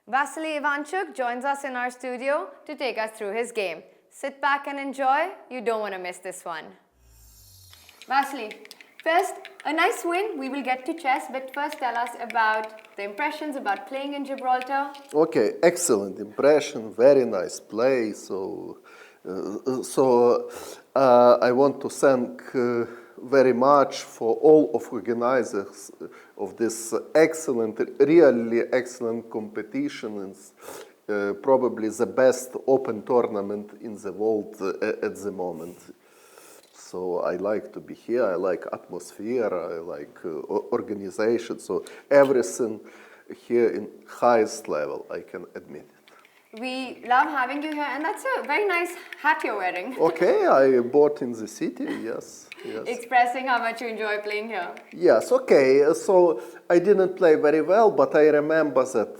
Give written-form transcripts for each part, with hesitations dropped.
Vassily Ivanchuk joins us in our studio to take us through his game. Sit back and enjoy. You don't want to miss this one. Vasily, first, a nice win. We will get to chess, but first tell us about the impressions about playing in Gibraltar. Okay, excellent impression, very nice play. I want to thank very much for all of organizers of this excellent, really excellent competition. It's probably the best open tournament in the world at the moment. So I like to be here, I like atmosphere, I like organization, so everything here in highest level, I can admit it. We love having you here, and that's a very nice hat you're wearing. Okay, I bought in the city, yes. Expressing how much you enjoy playing here. Yes, okay, so I didn't play very well, but I remember that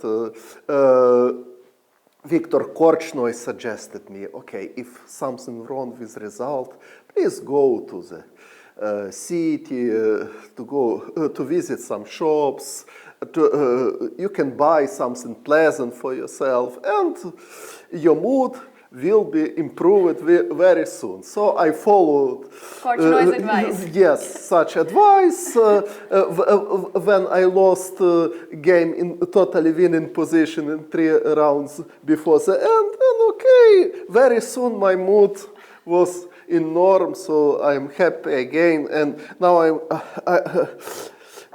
Victor Korchnoi suggested me, okay, if something wrong with result, please go to the city, to visit some shops, you can buy something pleasant for yourself, and your mood will be improved very soon. So I followed Korchnoi's advice. Yes, such advice. When I lost game in totally winning position in 3 rounds before the end, and okay, very soon my mood was in norm, so I'm happy again. And now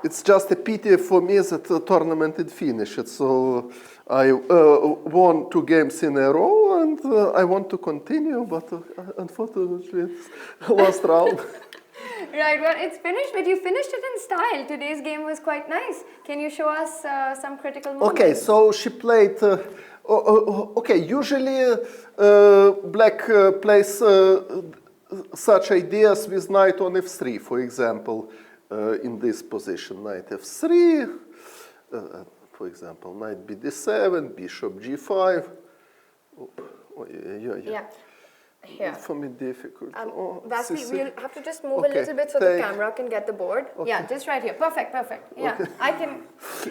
it's just a pity for me that the tournament is finished. So I won 2 games in a row, and I want to continue, but unfortunately, it's last round. Right, well, it's finished, but you finished it in style. Today's game was quite nice. Can you show us some critical moments? Okay, so she played. Okay, usually black plays such ideas with knight on f3, for example, in this position, knight f3. For example, knight bd7, bishop g5. Yeah. Here. For me, difficult. Vasily, we'll have to just move a little bit so the camera can get the board. Okay. Yeah, just right here. Perfect, perfect. Yeah, okay. I can.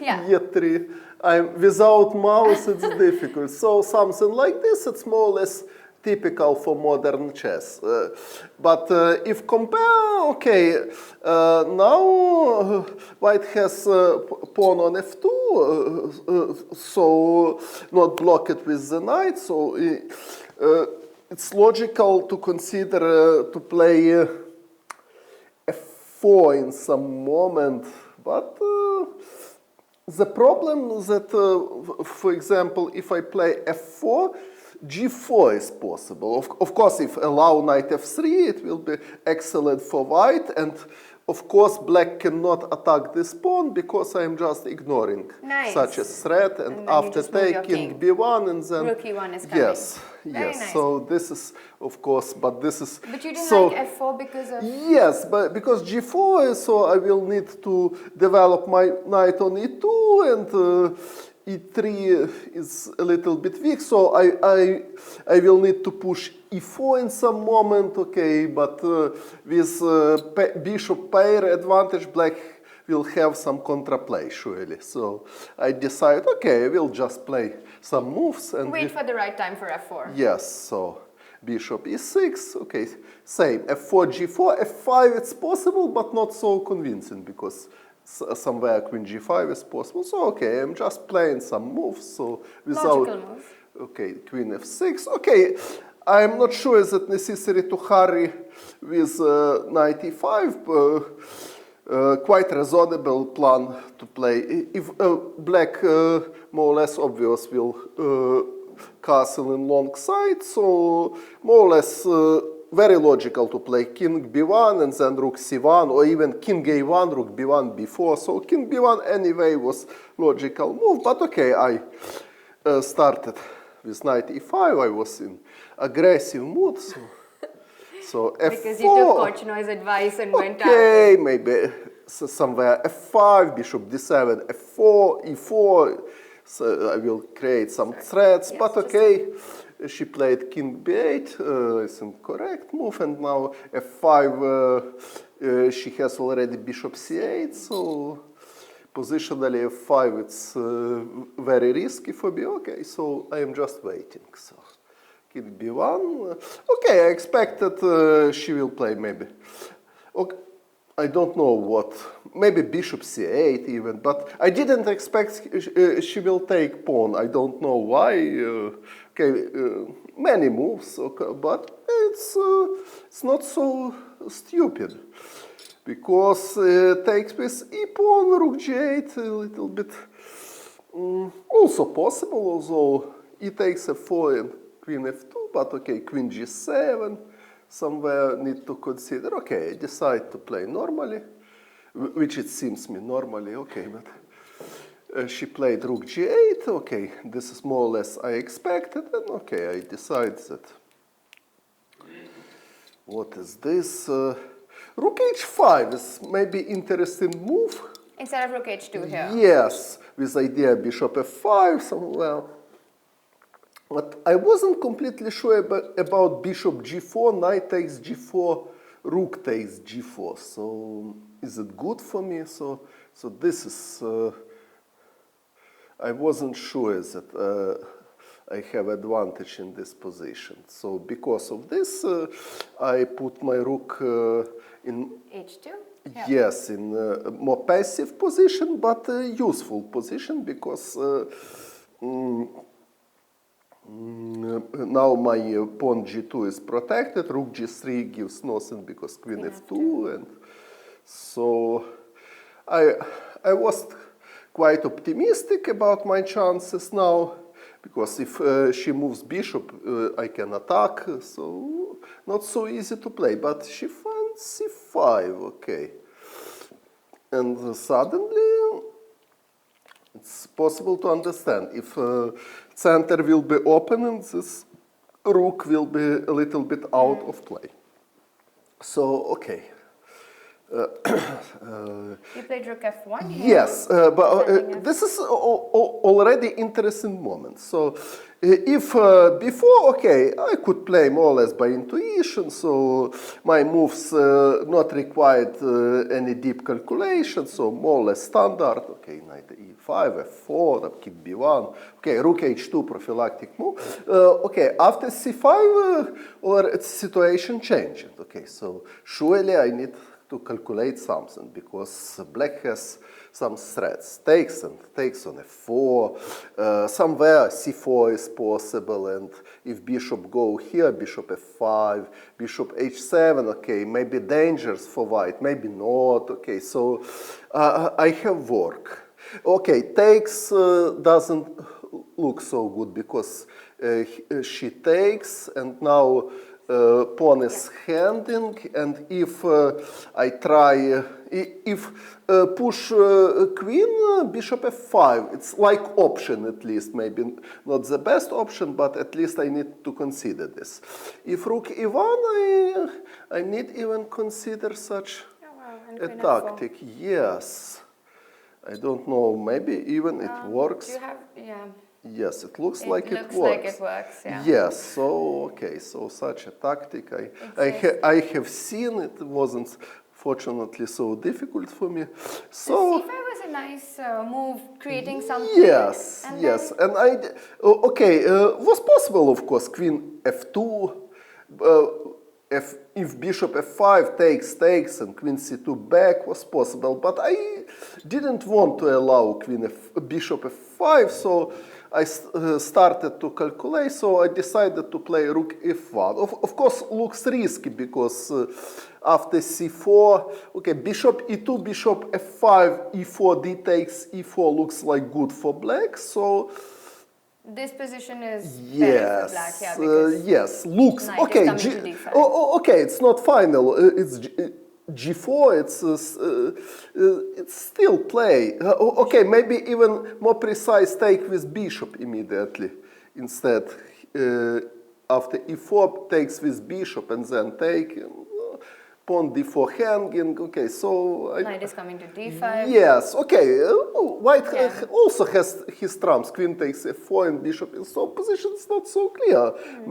Yeah. e3. Without mouse, it's difficult. So something like this, it's more or less typical for modern chess. But if compare, okay, now white has pawn on f2, so not block it with the knight. So it's logical to consider to play f4 in some moment. But the problem is that, for example, if I play f4, g4 is possible. Of course, if allow knight f3, it will be excellent for white. And of course, black cannot attack this pawn because I am just ignoring such a threat. And after taking b1 and then rook e1 is coming. Yes, yes. Nice. So this is, of course, but this is. But you didn't like f4 because of. Yes, but because g4, so I will need to develop my knight on e2 and. e3 is a little bit weak, so I will need to push e4 in some moment, okay, but with bishop pair advantage, black will have some contraplay, surely. So I decide, okay, I will just play some moves. And wait for the right time for f4. Yes, so bishop e6, okay, same, f4, g4, f5, it's possible, but not so convincing, because somewhere queen g5 is possible. So okay, I'm just playing some moves. So without move. Okay, queen f6. Okay, I'm not sure is it necessary to hurry with knight e5. Quite reasonable plan to play. If black more or less obvious will castle in long side, so more or less very logical to play king b1 and then rook c1, or even king a1, rook b1, b4. So king b1 anyway was logical move, but okay, I started with knight e5. I was in aggressive mood, so f4. Because you took Korchnoi's advice and went out. Okay, maybe somewhere f5, bishop d7, f4, e4. So I will create some threats, but okay. She played king b8, it's a correct move, and now f5, she has already bishop c8, so positionally f5, it's very risky for me. Okay, so I am just waiting. So king b1. Okay, I expect that she will play maybe. Okay, I don't know what. Maybe bishop c8 even, but I didn't expect she will take pawn. I don't know why. Many moves, okay, but it's not so stupid. Because takes with e pawn, rook g8, a little bit also possible, although e takes f4 and queen f2, but okay, queen g7, somewhere need to consider. Okay, I decide to play normally, which it seems me normally, okay, but she played rook g8, okay, this is more or less I expected, and okay, I decide that, what is this? Rook h5 is maybe interesting move. Instead of rook h2 here. Yes, with idea bishop f5 somewhere. But I wasn't completely sure about bishop g4, knight takes g4, rook takes g4. So is it good for me? So this is, I wasn't sure that I have advantage in this position. So because of this, I put my rook in h2? Yeah. Yes, in a more passive position, but a useful position because now my pawn g2 is protected, rook g3 gives nothing because queen f2, and so I was quite optimistic about my chances now, because if she moves bishop, I can attack, so not so easy to play, but she finds c5, okay. And suddenly, it's possible to understand. If center will be open and this rook will be a little bit out of play. So, okay. You played rook f1 here? Yes, but this is already interesting moment. So if before, okay, I could play more or less by intuition, so my moves not required any deep calculation, so more or less standard, okay, knight e5, f4, king b1, okay, rook h2, prophylactic move. Okay, after c5, or situation changed, okay, so surely I need to calculate something, because black has some threats. Takes on f4, somewhere c4 is possible, and if bishop go here, bishop f5, bishop h7, okay, maybe dangers for white, maybe not, okay, so I have work. Okay, takes doesn't look so good, because she takes, and now pawn is handing, and if I try, if push queen, bishop f5, it's like option at least, maybe not the best option, but at least I need to consider this. If rook e1, I need even consider such a tactic. Yes, I don't know, maybe even it works. Do you have, yeah. Yes, it looks like it works. Like it works, yeah. Yes, so, okay, so such a tactic I have seen, it wasn't fortunately so difficult for me. So c5 was a nice move, creating something. Yes, and yes, and okay, was possible, of course, queen f2, if bishop f5 takes and queen c2 back was possible, but I didn't want to allow bishop f5, so I started to calculate, so I decided to play rook f1. Of course, looks risky, because after c4, okay, bishop e2, bishop f5, e4, d takes e4 looks like good for black, so this position is yes, better for black, yeah, because yes, looks okay. Okay, it's not final. It's g4. It's still play. Okay, maybe even more precise take with bishop immediately instead. After e4 takes with bishop and then take. pawn d4 hanging. Okay, so Knight is coming to d5. yes. Okay, white Yeah. also has his trumps. Queen takes f4 and bishop in so position. It's not so clear,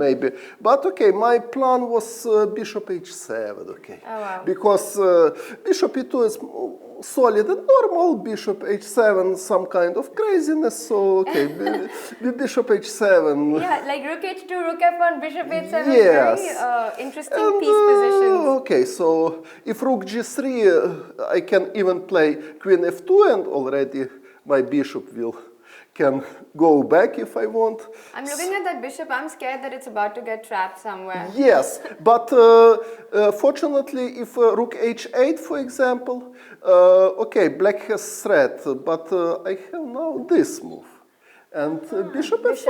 maybe. But okay, my plan was bishop h7. Okay, Oh, wow. because bishop e2 is solid and normal. Bishop h7, some kind of craziness. So okay, bishop h7. Yeah, like rook h2, rook f1, bishop h7, Yes. very interesting And, piece positions. okay, so if rook g3, I can even play queen f2, and already my bishop can go back if I want. I'm looking at that bishop. I'm scared that it's about to get trapped somewhere. Yes, but fortunately, if rook h8, for example, okay, black has threat, but I have now this move. And bishop f5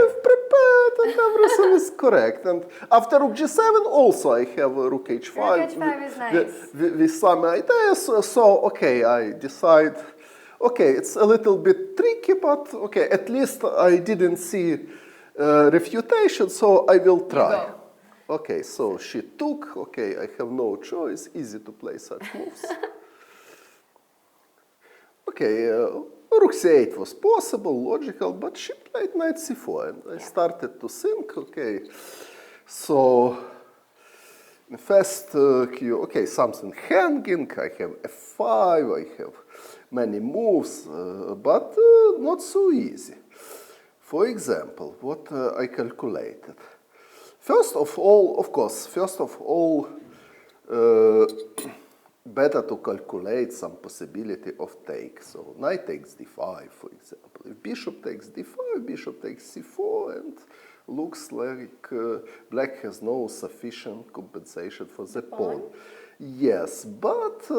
is prepared and everything is correct. And after rook g7 also I have rook h5. Rook h5 is nice. With some ideas. So, okay, I decide, okay, it's a little bit tricky, but okay, at least I didn't see refutation, so I will try. Okay, so she took, okay, I have no choice, easy to play such moves. Okay, rook c8 was possible, logical, but she played knight c4, and I started to think, okay, so first queue, okay, something hanging, I have f5, I have many moves, but not so easy. For example, what I calculated. First of all, of course, better to calculate some possibility of take. So knight takes d5, for example. If bishop takes d5, bishop takes c4, and looks like black has no sufficient compensation for the pawn. Yes, but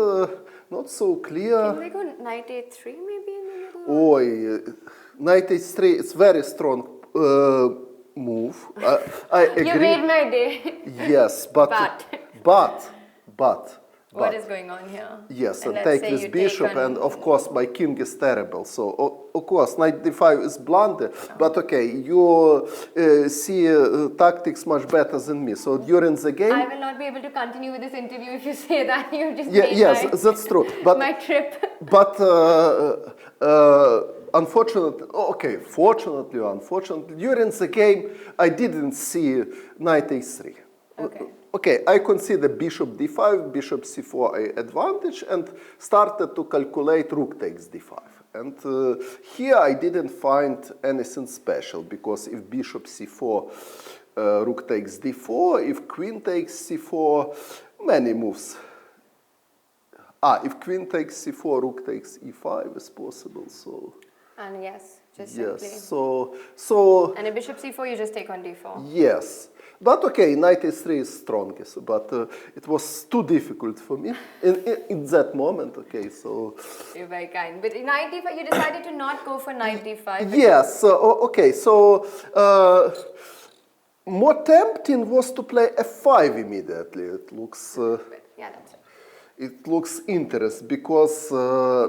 not so clear. Can we go knight a3 maybe in the middle? Knight h3 is very strong move. I agree. You made my day. Yes, but What is going on here? yes, and let's take say this you bishop, take on- and of course my king is terrible. So of course knight d5 is blunder, but okay, you see tactics much better than me. So during the game, I will not be able to continue with this interview if you say that. You just made yes, my, that's true. But my trip. but unfortunately, fortunately or unfortunately, during the game I didn't see knight a3. Okay. Okay, I consider bishop d5, bishop c4 advantage, and started to calculate rook takes d5. And here I didn't find anything special, because if bishop c4, rook takes d4, if queen takes c4, many moves. If queen takes c4, rook takes e5 is possible, so... And yes, just simply. Yes, so... And a bishop c4, you just take on d4. Yes. But okay, knight a3 is strongest, but it was too difficult for me in that moment, okay, so... You're very kind. But knight d5, you decided to not go for knight d5. Yes, okay, so more tempting was to play f5 immediately. It looks... yeah, that's it. It looks interesting, because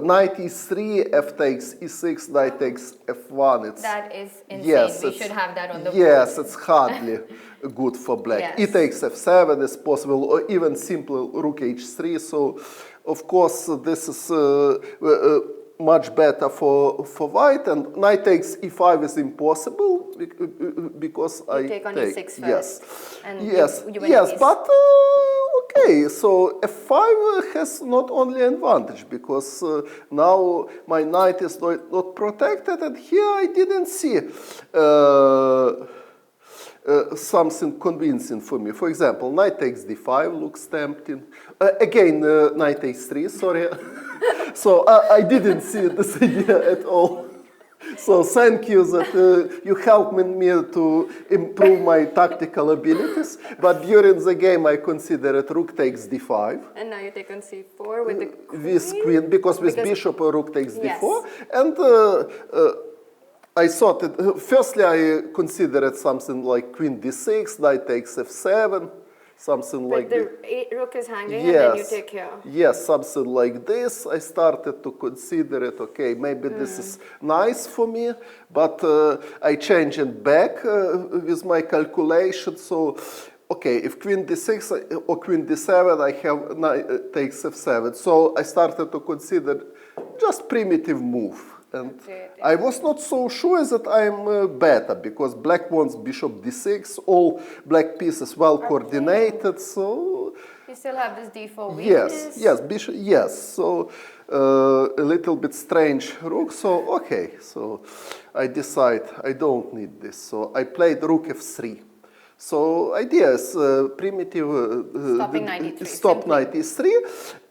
knight e3, f takes e6, knight takes f1. It's, That is insane. yes, We should have that on the board. yes, it's hardly good for black. Yes. E takes f7 is possible, or even simple rook h3. So, of course, this is much better for white. And knight takes e5 is impossible, because I take on take. e6 first. Yes, And yes, you win yes, ace. but okay. So f5 has not only advantage, because now my knight is not protected, and here I didn't see something convincing for me. For example, knight takes d5 looks tempting. Again, knight h3, sorry. So I didn't see this idea at all. So thank you that you helped me to improve my tactical abilities. But during the game, I considered rook takes d5. And now you take on c4 with the queen. With queen, because bishop rook takes Yes. d4. And I thought that, firstly, I considered something like queen d6, knight takes f7, something But like the this. rook is hanging, and then you take here. Yes, something like this. I started to consider it, okay, maybe this is nice for me, but I changed it back with my calculation. So okay, if queen d6 or queen d7, I have takes f7. So I started to consider just primitive move. And I was not so sure that I'm better, because black wants bishop d6, all black pieces well coordinated, so... You still have this d4 weakness. Yes, bishop, yes. So a little bit strange rook. So okay, so I decide I don't need this. So I played rook f3. So idea is primitive. Stopping knight e3. Stop knight e3,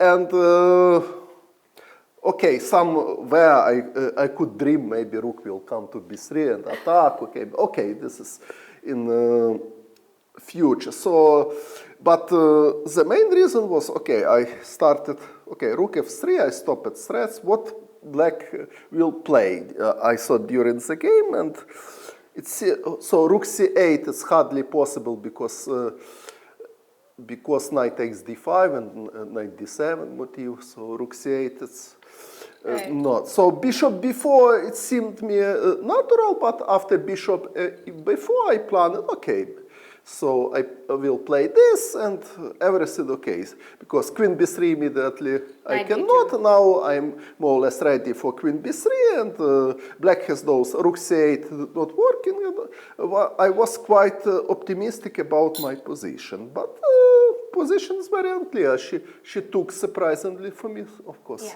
and okay, somewhere I could dream maybe rook will come to b3 and attack. Okay, this is in future. So. But the main reason was, okay, I started, okay, rook f3, I stop at threats, what black will play? I saw during the game, and so rook c8 is hardly possible because knight takes d5 and knight d7 motif, so rook c8 is not. So bishop b4, it seemed me natural, but after bishop b4 I planned, okay, so I will play this and everything okay. Because queen b3 immediately I cannot. Now I'm more or less ready for queen b3, and black has those rook c8 not working. And I was quite optimistic about my position, but position is very unclear. She took surprisingly for me, of course. Yeah.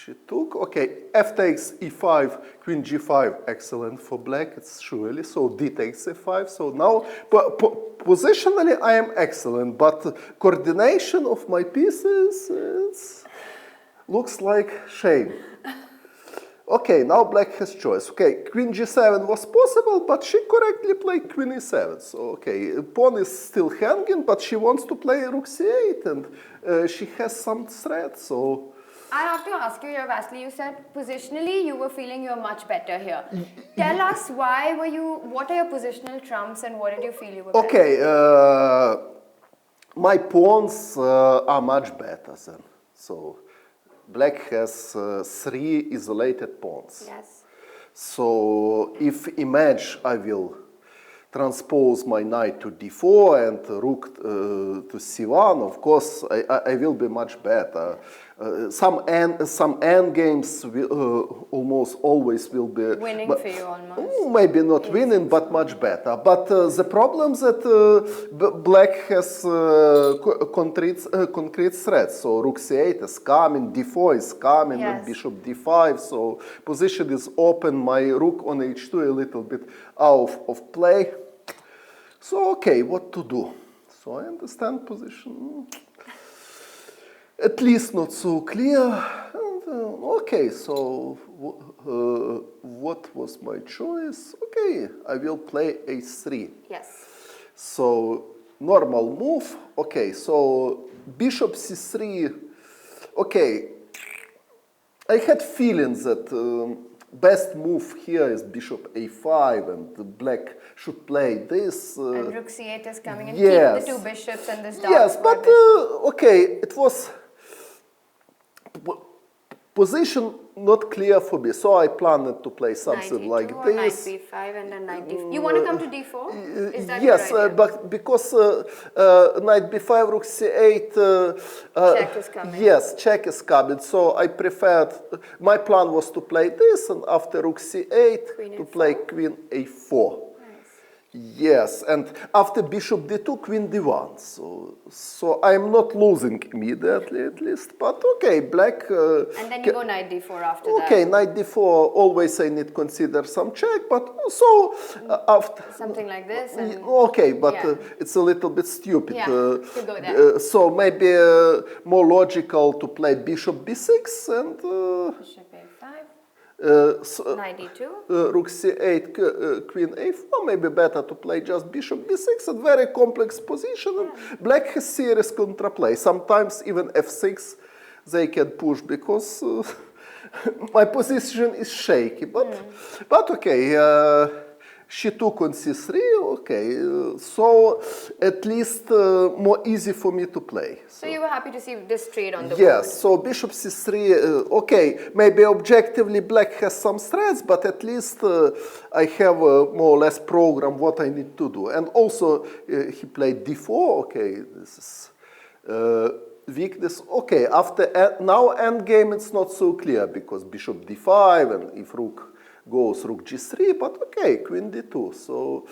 She took, okay, f takes e5, queen g5, excellent for black, it's surely, so d takes e5, so now, positionally I am excellent, but coordination of my pieces looks like shame. Okay, now black has choice. Okay, queen g7 was possible, but she correctly played queen e7, so okay, pawn is still hanging, but she wants to play rook c8, and she has some threat, so... I have to ask you here, Vassily, you said positionally you were feeling you're much better here. Tell us what are your positional trumps and what did you feel you were better? Okay, my pawns are much better then. So black has 3 isolated pawns. Yes. So if image I will transpose my knight to d4 and rook to c1, of course I will be much better. Some end games almost always will be winning for you almost. Maybe not winning, but much better. But the problem that black has concrete threats. So rook c8 is coming, d4 is coming, and bishop d5. So position is open. My rook on h2 a little bit out of play. So okay, what to do? So I understand position. At least not so clear. And, okay, so what was my choice? Okay, I will play h3. Yes. So normal move. Okay, so bishop c3. Okay, I had feelings that best move here is bishop a5, and black should play this. And rook c8 is coming and keep the two bishops and this dark. Yes, but okay, it was position not clear for me, so I planned to play something like this. Knight b5 and then knight d4. You want to come to d4? Is that yes, but because knight b5, rook c8. Check is coming. Yes, check is coming. So I preferred. My plan was to play this, and after rook c8 to play queen a4. Yes, and after bishop d2, queen d1. So I'm not losing immediately, at least. But okay, black. And then you go knight d4 after that. Okay, knight d4. Always I need to consider some check, but so after something like this. And okay, but it's a little bit stupid. Yeah, to go there. So maybe more logical to play bishop b6 and. Bishop a5. Knight d2, rook c8, queen a4, maybe better to play just bishop b6, a very complex position. And black has serious counterplay. Sometimes even f6 they can push because my position is shaky. But okay, She took on c3, okay, so at least more easy for me to play. So you were happy to see this trade on the board? Yes, so bishop c3, okay, maybe objectively black has some threats, but at least I have more or less program what I need to do. And also he played d4, okay, this is weakness. Okay, after now endgame it's not so clear because bishop d5 and if rook goes rook g3, but okay, queen d2. So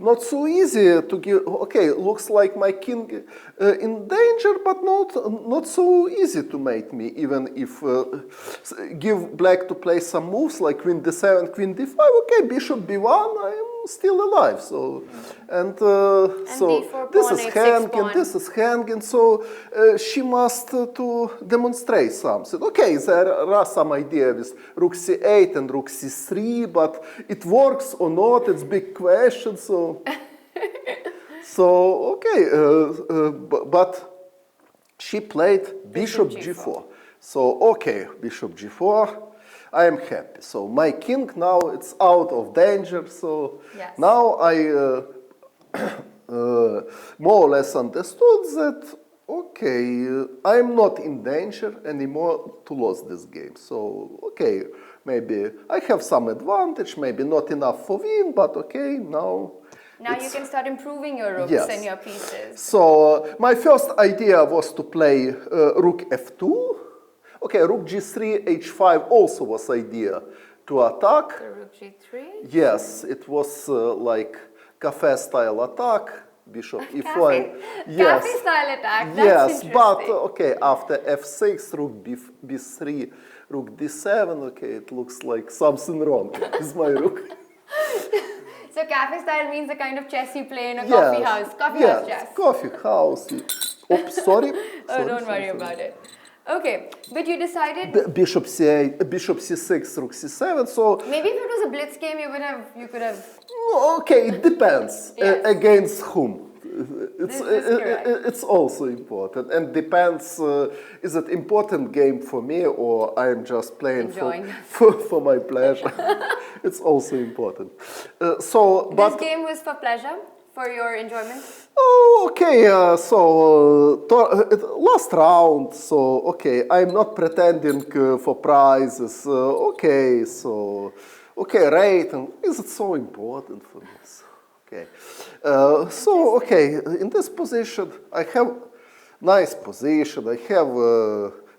not so easy to give. Okay, looks like my king in danger, but not so easy to mate me. Even if give black to play some moves like queen d7, queen d5. Okay, bishop b1. I am still alive. So and so this is hanging. This is hanging. So she must to demonstrate something. Okay, there are some ideas with rook c8 and rook c3. But it works or not, it's big question. So, okay, but she played bishop g4. So okay, bishop g4. I am happy. So my king now it's out of danger. So yes. Now I more or less understood that. Okay, I'm not in danger anymore to lose this game. So, okay, maybe I have some advantage, maybe not enough for win, but okay, now... Now you can start improving your rooks and your pieces. So, my first idea was to play rook f2. Okay, rook g3, h5 also was idea to attack. So rook g3? Yes, it was like cafe-style attack. Bishop e4. Yes. Cafe style attack. That's yes, but okay, after f6, rook b3, rook d7, okay, it looks like something wrong with my rook. So cafe style means the kind of chess you play in a coffee house. Coffee house chess. Coffee house. Oops, sorry. Don't worry about it. Okay, but you decided bishop c8, bishop c6, rook c7. So maybe if it was a blitz game, you could have. Okay, it depends against whom. It's it's also important and depends. Is it important game for me or I am just playing for my pleasure? It's also important. So, but this game was for pleasure, for your enjoyment. Oh, okay. Last round. So, okay, I'm not pretending for prizes. Okay, so, okay, rating. Is it so important for me? Okay. So, okay, in this position, I have nice position. I have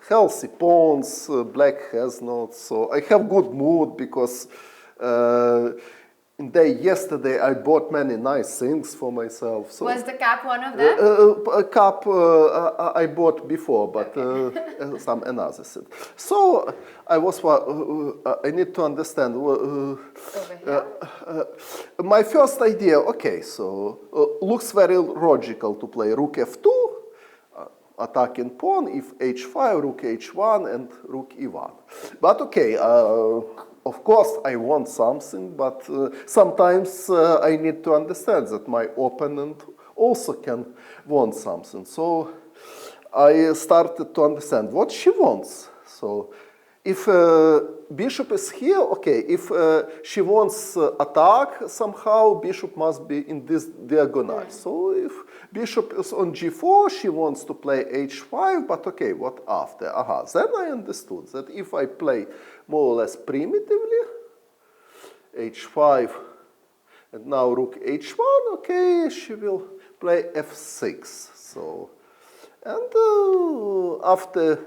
healthy pawns. Black has not. So, I have good mood because yesterday I bought many nice things for myself. So was the cap one of them? A cap I bought before, but some another thing. So I need to understand. My first idea. Okay, so looks very logical to play rook f2, attacking pawn. If h5, rook h1, and rook e1. But okay. Of course, I want something, but sometimes I need to understand that my opponent also can want something. So I started to understand what she wants. So if bishop is here, okay, if she wants attack somehow, bishop must be in this diagonal. So if bishop is on g4, she wants to play h5, but okay, what after? Then I understood that if I play more or less primitively, h5, and now rook h1, okay, she will play f6. So, and after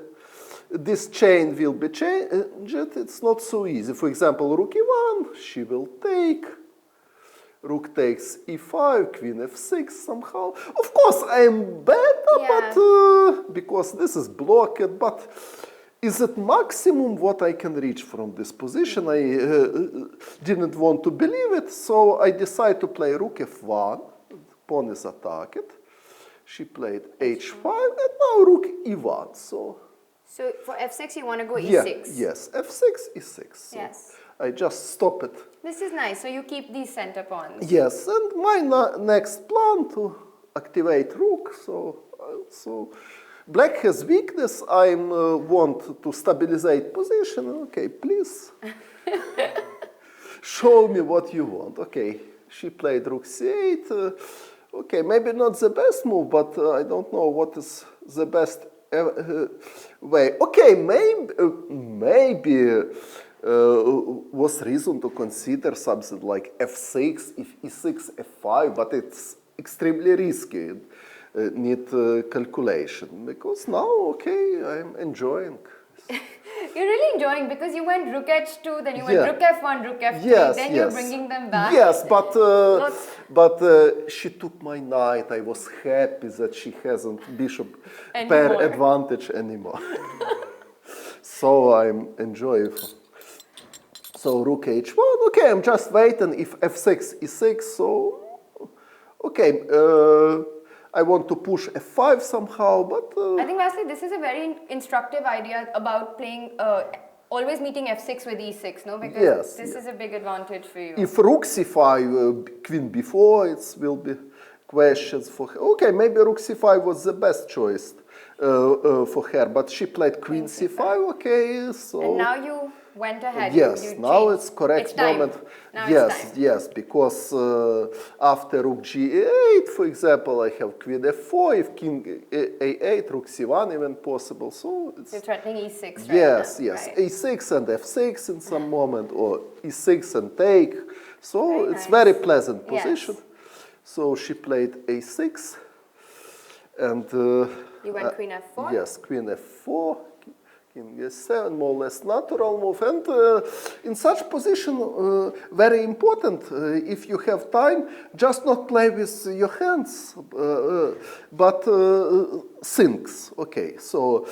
this chain will be changed, it's not so easy. For example, rook e1, she will take, rook takes e5, queen f6 somehow. Of course, I am better, but because this is blocked, but is it maximum what I can reach from this position? I didn't want to believe it, so I decided to play rook f1. Pawn is attacked. She played h5, and now rook e1. So for f6, you want to go e6? Yes, f6, e6. So yes. I just stop it. This is nice. So you keep these center pawns. Yes, and my next plan to activate rook. So black has weakness. I want to stabilize position. Okay, please show me what you want. Okay, she played rook c8. Okay, maybe not the best move, but I don't know what is the best way. Okay, maybe was reason to consider something like f6, if e6, f5, but it's extremely risky. Need calculation, because now, okay, I'm enjoying. You're really enjoying because you went rook h2, then you went Yeah. rook f1, rook f3, Yes, then yes. you're bringing them back. Yes, but she took my knight. I was happy that she hasn't bishop pair Anymore. advantage anymore. So I'm enjoying. So rook h1. Okay, I'm just waiting if f6, e6. So okay. I want to push f5 somehow, but... I think, Vasily, this is a very instructive idea about playing, always meeting f6 with e6, no? Because this is a big advantage for you. If rook c5, queen b4, it will be questions for her. Okay, maybe rook c5 was the best choice for her, but she played queen c5, okay, so... And now you went ahead. Yes, you now changed. it's correct time. moment. Now Yes, it's time. yes, because after rook g8, for example, I have queen f4, if king a8, rook c1 even possible. So it's You're threatening e6 right yes, now. yes, Right. a6 and f6 in some moment, or e6 and take. So Very it's nice. very pleasant Yes. position. So she played a6, and You went queen f4? yes, queen f4. King s7, more or less natural move, and in such position, very important, if you have time, just not play with your hands, but sinks. Okay, so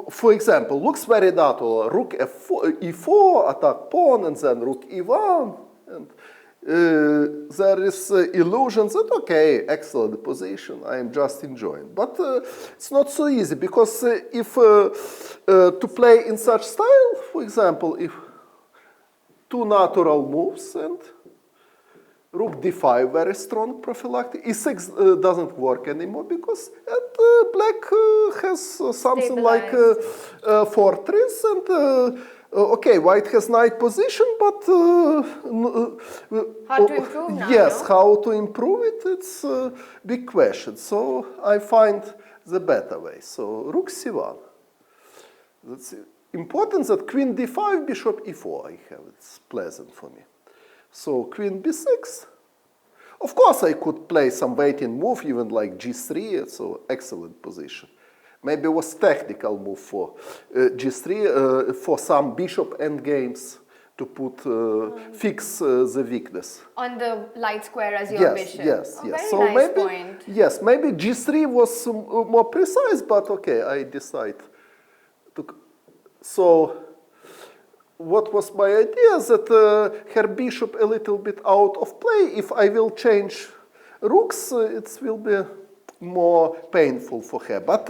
for example, looks very natural, rook f4, e4, attack pawn, and then rook e1, and there is illusion that, okay, excellent position, I am just enjoying. But it's not so easy, because if to play in such style, for example, if two natural moves and rook d5, very strong prophylactic, e6 doesn't work anymore, because black has something like fortress, and okay, white has knight position, but How to improve now, yes, no? how to improve it, it's a big question. So I find the better way. So rook c1. That's important that queen d5, bishop e4 I have. It's pleasant for me. So queen b6. Of course, I could play some waiting move, even like g3. So excellent position. Maybe it was technical move for g3 for some bishop endgames to put fix the weakness. On the light square as your Yes, bishop. yes, Oh, yes. very So nice maybe point. yes, maybe g3 was more precise, but okay, I decide to. So what was my idea? That her bishop a little bit out of play. If I will change rooks, it will be more painful for her. But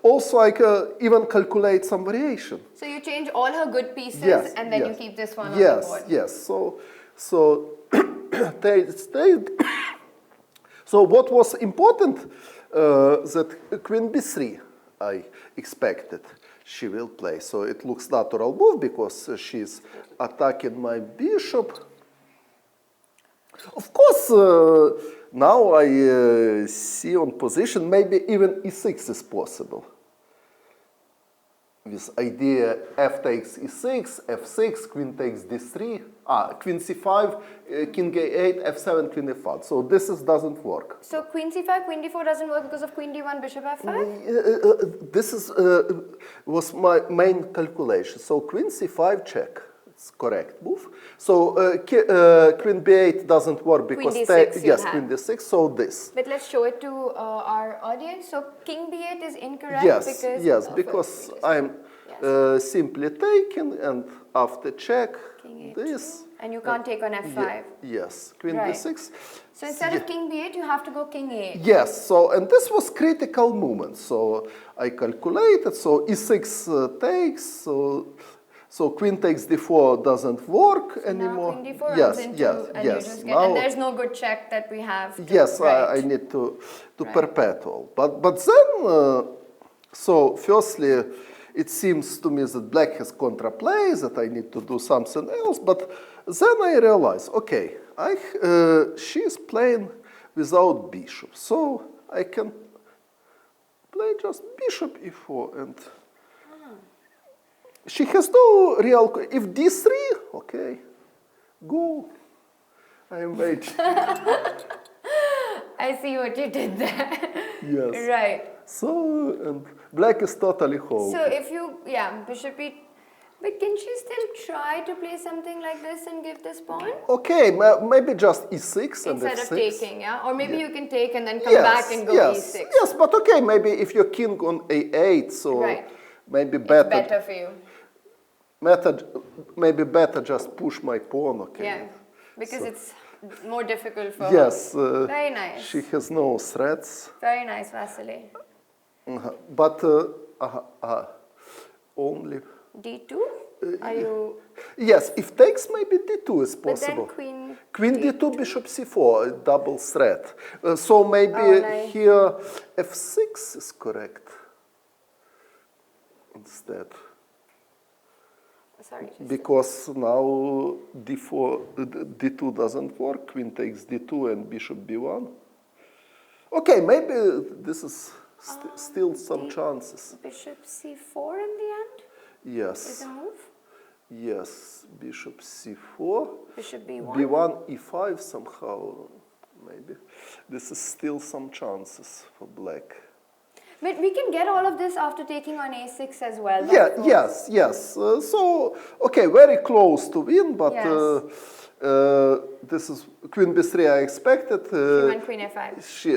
also I can even calculate some variation. So you change all her good pieces Yes, and then yes. you keep this one on the board. Yes. So so what was important that queen b3 I expected she will play. So it looks natural move because she's attacking my bishop. Of course, now I see on position maybe even e6 is possible. This idea f takes e6, f6, queen takes d3, queen c5, king a8, f7, queen f5. So this doesn't work. So queen c5, queen d4 doesn't work because of queen d1, bishop f5? This was my main calculation. So queen c5 check. It's correct move. So queen b8 doesn't work because Queen d6 yes, you have. queen d6. So this. But let's show it to our audience. So king b8 is incorrect because I'm simply taking, and after check king this. and you can't take on f5. Yes, queen Right. d6. So instead of king b8, you have to go king a8. Yes, so, and this was critical moment. So I calculated, so e6 takes, so queen takes d4 doesn't work anymore. Now queen d4 yes, runs into, yes, and you yes. just get, Now, and there's no good check that we have. yes, right. I need to perpetual. But then, so firstly, it seems to me that black has contraplay, that I need to do something else, but then I realize, okay, she's playing without bishop, so I can play just bishop e4, and she has no real, if d3, okay, go, I am waiting. I see what you did there. Yes. Right. So, and black is totally whole. So if you, bishop e, but can she still try to play something like this and give this pawn? Okay, maybe just e6 and Instead f6. of taking, yeah? Or maybe you can take and then come back and go e6. Yes, but okay, maybe if your king on a8, so maybe better. It's better for you. Maybe better just push my pawn, okay. Yeah, because it's more difficult for her. Yes. Very nice. She has no threats. Very nice, Vassily. But only... d2? Are you... Yes, if takes, maybe d2 is possible. But then Queen d2, bishop c4, a double threat. So maybe here f6 is correct instead. Sorry. Because now d2 doesn't work. Queen takes d2 and bishop b1. Okay, maybe this is still some chances. Bishop c4 in the end? Yes. Is a move? Yes, bishop c4. Bishop b1? b1, e5 somehow, maybe. This is still some chances for black. But we can get all of this after taking on a6 as well. Yes. So, okay, very close to win, but this is queen b3 I expected. She went queen a5. She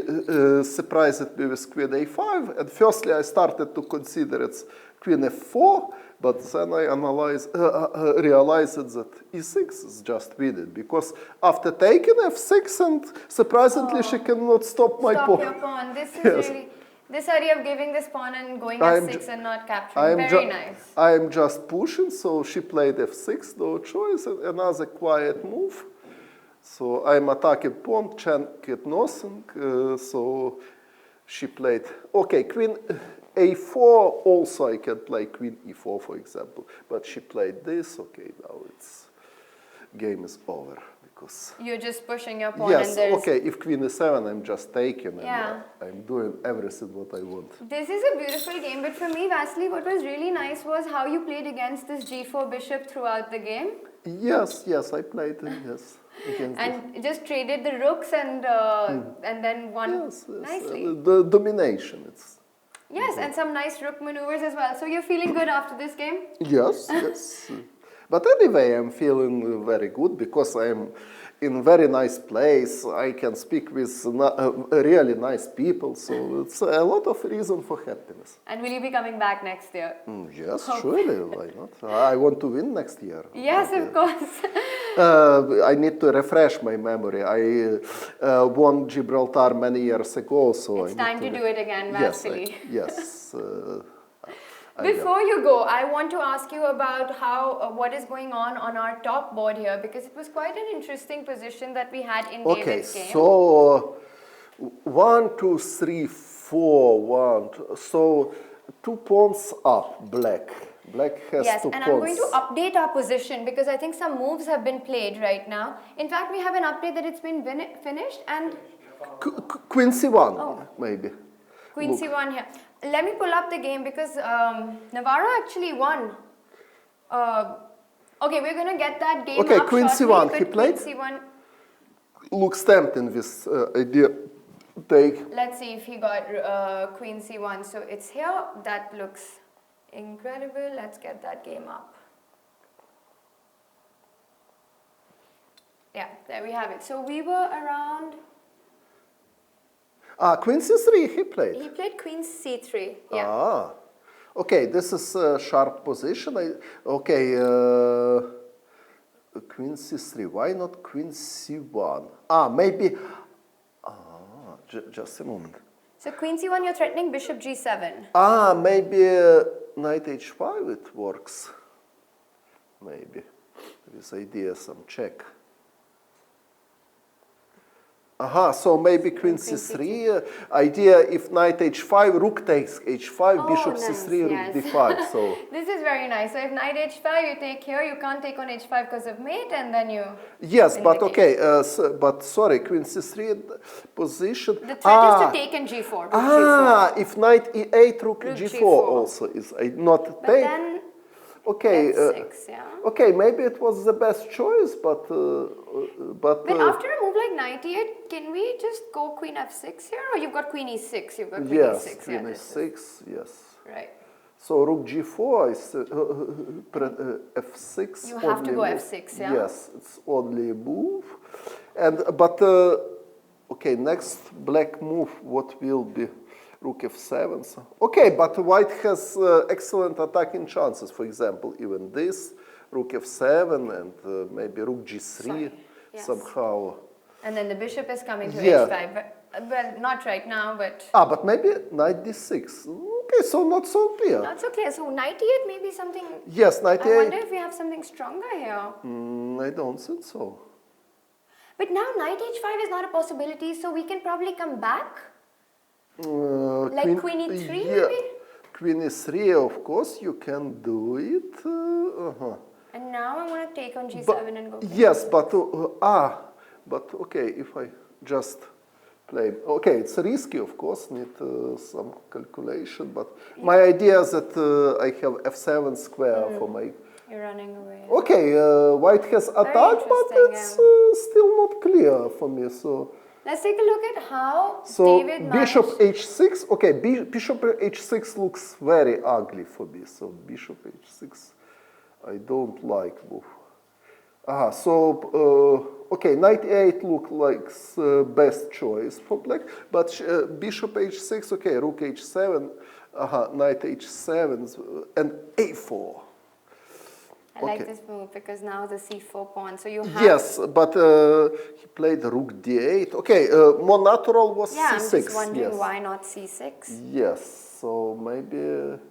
surprised me with queen a5, and firstly I started to consider it's queen f4, but then I realized that e6 is just winning, because after taking f6 and surprisingly she cannot stop my pawn. Stop your pawn. This is really... This idea of giving this pawn and going f6 and not capturing, very nice. I am just pushing, so she played f6, no choice, and another quiet move. So I'm attacking pawn, check nothing, so she played, okay, queen a4, also I can play queen e4, for example, but she played this, okay, now it's, game is over. You're just pushing your pawn. Yes, and there's... okay, if queen is 7, I'm just taking and I'm doing everything what I want. This is a beautiful game, but for me, Vassily, what was really nice was how you played against this g4 bishop throughout the game. Yes, I played, yes. And just traded the rooks and then won nicely. The domination, it's... Yes, and some nice rook maneuvers as well. So you're feeling good after this game? Yes. But anyway, I'm feeling very good because I'm in very nice place. I can speak with really nice people, so it's a lot of reason for happiness. And will you be coming back next year? Yes, surely, why not? I want to win next year. Yes, of course. I need to refresh my memory. I won Gibraltar many years ago, so it's time to do it again, Vassily. Yes. Before you go, I want to ask you about what is going on our top board here, because it was quite an interesting position that we had in David's game. Okay, so 1, 2, 3, 4, 1. So 2 pawns up, black. Black has 2 pawns. Yes, and I'm going to update our position because I think some moves have been played right now. In fact, we have an update that it's been finished and... Queen c1, maybe. Queen c1 here. Let me pull up the game because Navarro actually won. Okay, we're going to get that game okay, up Queen shortly, c1, he played? Queen c1. Looks tempting, this idea. Take. Let's see if he got Queen c1. So it's here. That looks incredible. Let's get that game up. Yeah, there we have it. So we were around... Queen c3 he played. He played Queen c3, yeah. Okay, this is a sharp position. Queen c3, why not Queen c1? Maybe, just a moment. So Queen c1, you're threatening Bishop g7. Maybe Knight h5 it works. Maybe, this idea, some check. Aha, so maybe queen c3. Idea if knight h5, rook takes h5, bishop c3, rook yes. d5. So This is very nice. So if knight h5, you take here, you can't take on h5 because of mate, and then you... yes, but okay, but sorry, queen c3 position. The threat is to take in g4. Rook g4. If knight e8, rook g4 also is not But take. then Okay, f6, yeah. okay, maybe it was the best choice, but But after a move like knight e8, can we just go queen f6 here, or you've got queen e6? You've got queen yes, e6. queen Yeah, e6, yes. right. So rook g4 is f6. You have to go move. f6, yeah. Yes, it's only a move, and but okay, next black move. What will be? Rook f7. So, okay, but white has excellent attacking chances. For example, even this, rook f7 and maybe rook g3 somehow. And then the bishop is coming to Yeah. h5. Well, not right now, but... But maybe knight d6. Okay, so not so clear. Not so clear. So knight e8 may be something... Yes, knight I e8. wonder if we have something stronger here. I don't think so. But now knight h5 is not a possibility, so we can probably come back. Like queen e3 maybe? Queen e3, of course, you can do it. And now I want to take on g7 and go. Yes, but okay, if I just play, okay, it's risky, of course, need some calculation, but my idea is that I have f7 square for my. You're running away. Okay, white has attacked, but it's still not clear for me. So. Let's take a look at how David managed. Bishop h6. Okay, bishop h6 looks very ugly for me. So bishop h6, I don't like move. Okay, knight a8 look like best choice for black, but bishop h6. Okay, rook h7. Knight h7 and a4. I like this move because now the c4 pawn. So you have. Yes, but he played rook d8. Okay, more natural was c6. I'm just wondering why not c6. Yes, so maybe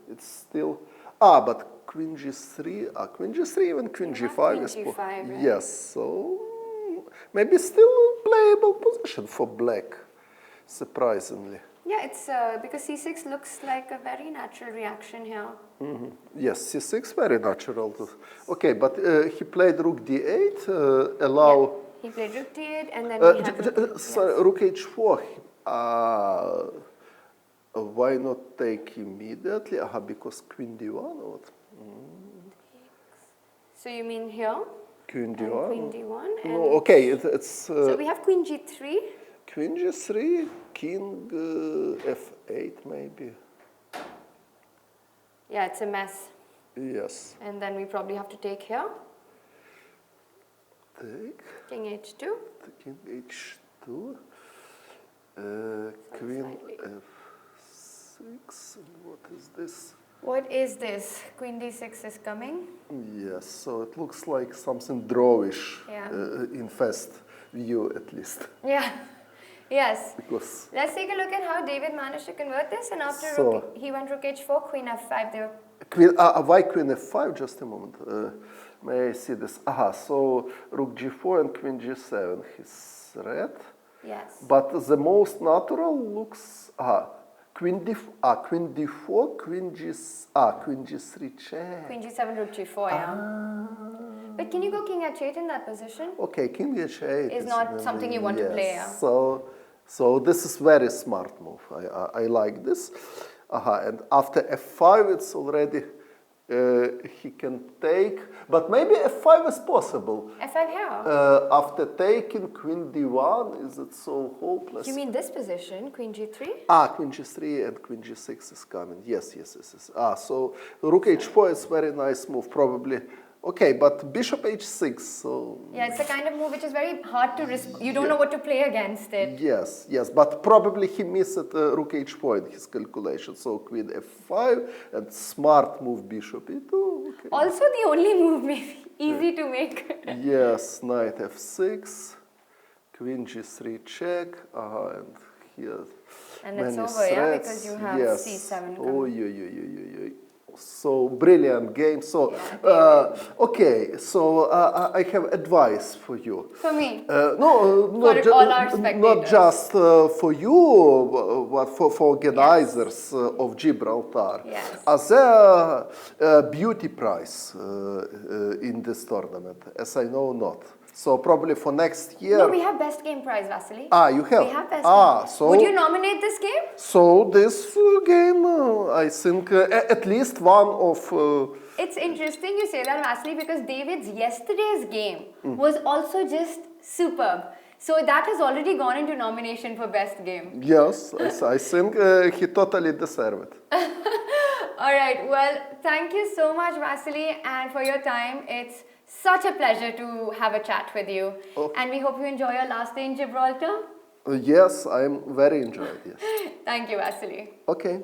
it's still. But queen g3. Queen g3, even queen g5 is. Queen g5, right? Yes, so maybe still a playable position for black, surprisingly. Yeah, it's because c6 looks like a very natural reaction here. Yes, c6 very natural. Okay, but he played rook d8, allow. Yeah, he played rook d8, and then we have rook h4. Why not take immediately? Because queen d1 or what? So you mean here? Queen d1. Queen d1. And No, okay, it's. so we have queen g3. Queen g3, king f8 maybe. Yeah, it's a mess. Yes. And then we probably have to take here. Take. King h2. King h2. Queen f6. And what is this? What is this? Queen d6 is coming. Yes, so it looks like something drawish in first view at least. Yeah. Yes. Because let's take a look at how David managed to convert this. And after he went rook h4, queen f5. They were why queen f5? Just a moment. May I see this? So rook g4 and queen g7. His red. Yes. But the most natural looks queen d4, queen g3 check. Queen g7, rook g4. Yeah. But can you go king h8 in that position? Okay, king h8 is not something you want to play. Yeah. So this is very smart move. I like this. And after f5, it's already he can take, but maybe f5 is possible. f5 here. After taking queen d1, is it so hopeless? You mean this position, queen g3? Queen g3 and queen g6 is coming. Yes. So rook h4 is very nice move, probably. Okay, but bishop h6, so... Yeah, it's the kind of move which is very hard to you don't know what to play against it. Yes, but probably he missed rook h4 in his calculation. So queen f5 and smart move bishop e2. Okay. Also the only move maybe easy to make. Yes, knight f6, queen g3 check, and here and it's over, yeah, because you have c7 coming. so brilliant game. So, okay, so I have advice for you. For me? No, For all our spectators. not just for you, but for organizers of Gibraltar. Yes. As a beauty prize in this tournament, as I know not. So probably for next year. No, we have best game prize, Vassily. You have? We have best game. So Would you nominate this game? So this game, I think, at least one of... It's interesting you say that, Vassily, because David's yesterday's game was also just superb. So that has already gone into nomination for best game. Yes, I think he totally deserved it. All right, well, thank you so much, Vassily, and for your time. It's such a pleasure to have a chat with you. And we hope you enjoy your last day in Gibraltar. Yes, I'm very enjoyed, yes. Thank you, Vassily. Okay.